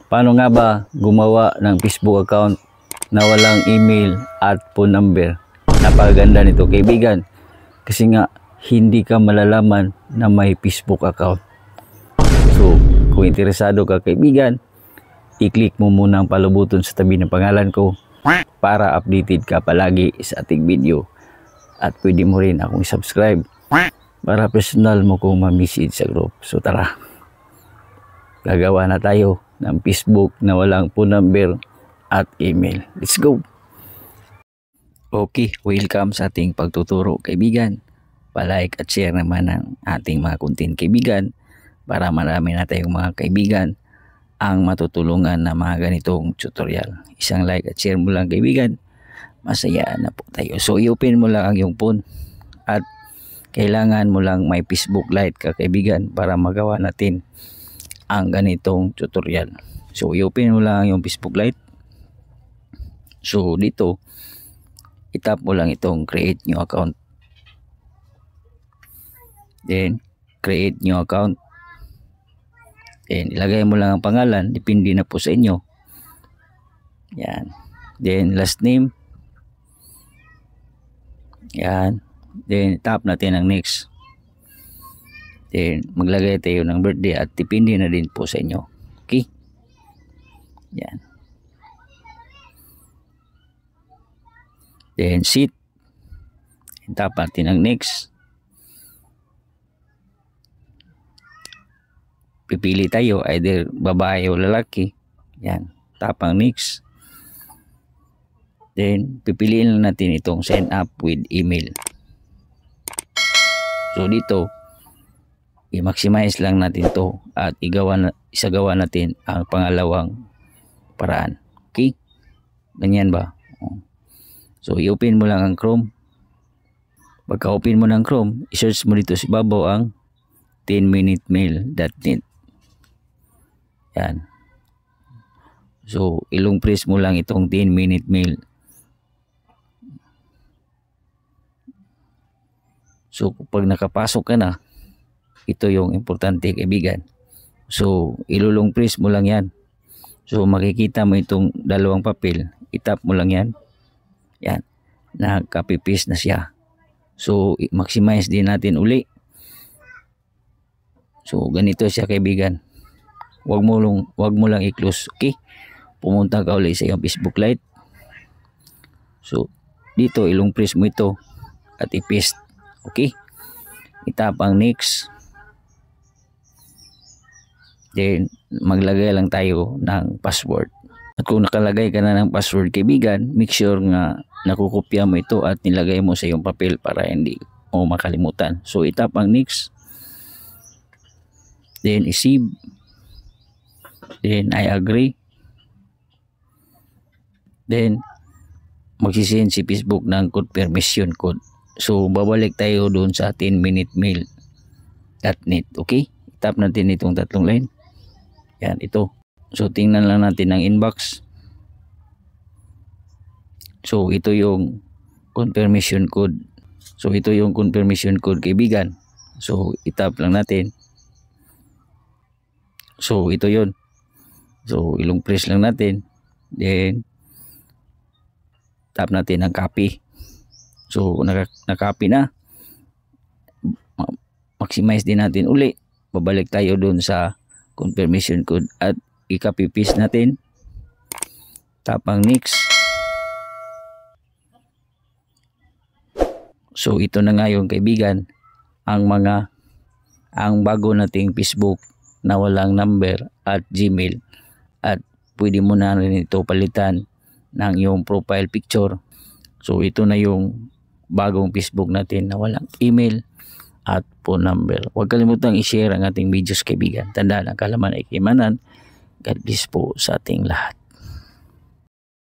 Paano nga ba gumawa ng Facebook account na walang email at phone number? Napakaganda nito kaibigan. Kasi nga hindi ka malalaman na may Facebook account. So kung interesado ka kaibigan, i-click mo muna ang palubuton sa tabi ng pangalan ko para updated ka palagi sa ating video. At pwede mo rin akong subscribe para personal mo kong ma-message sa group. So tara, gagawa na tayo ng Facebook na walang phone number at email. Let's go! Okay, welcome sa ating pagtuturo kaibigan. Pa-like at share naman ang ating mga content kaibigan para marami na tayong mga kaibigan ang matutulungan na mga ganitong tutorial. Isang like at share mo lang kaibigan, masaya na po tayo. So i-open mo lang ang iyong phone at kailangan mo lang may Facebook Lite ka kaibigan para magawa natin ang ganitong tutorial. So i-open mo lang ang iyong Facebook Lite. So dito i-tap mo lang itong create new account, then create new account, then ilagay mo lang ang pangalan, depende na po sa inyo. Yan, then last name. Yan, then tap natin ang next, then maglagay tayo ng birthday at depende na din po sa inyo. Okay, yan, then seat, tap natin ang next. Pipili tayo either babae o lalaki. Yan, tap ang next. Then pipiliin lang natin itong sign up with email. So dito i-maximize lang natin to at isagawa natin ang pangalawang paraan. Okay, ganyan ba? So i-open mo lang ang Chrome. Pagka open mo ng Chrome, i-search mo dito sa ibabaw ang 10minutemail.net. Yan. So ilong press mo lang itong 10-minute mail. So pag nakapasok ka na, ito yung importante kaibigan. So ilulong press mo lang yan. So makikita mo itong dalawang papel, itap mo lang yan. Yan, nagka-paste na siya. So maximize din natin uli. So ganito siya kaibigan. Wag mo lang i-close. Okay, pumunta ka ulit sa iyong Facebook Lite. So dito ilong press mo ito at i-paste. Okay, itap ang next, then maglagay lang tayo ng password. At kung nakalagay ka na ng password kaibigan, make sure nga nakukopya mo ito at nilagay mo sa iyong papel para hindi mo makalimutan. So itap ang next, then i-save, then I agree, then magsisend si Facebook ng confirmation code. So babalik tayo doon sa 10minutemail.net. Okay, tap natin itong tatlong line. Yan, ito. So tingnan lang natin ang inbox. So ito yung confirmation code. So ito yung confirmation code kaibigan. So itap lang natin. So ito yun. So ilong press lang natin, then tap natin ang copy. So na-copy na, maximize din natin uli, babalik tayo dun sa confirmation code at i-copy paste natin, tap ang next. So ito na nga yung kaibigan, ang bago nating Facebook na walang number at Gmail, at pwede mo na rin ito palitan ng yung profile picture. So ito na yung bagong Facebook natin na walang email at phone number. Huwag kalimutang i-share ang ating videos kaibigan. Tandaan, ang kalaman ay kayamanan. God bless po sa ating lahat.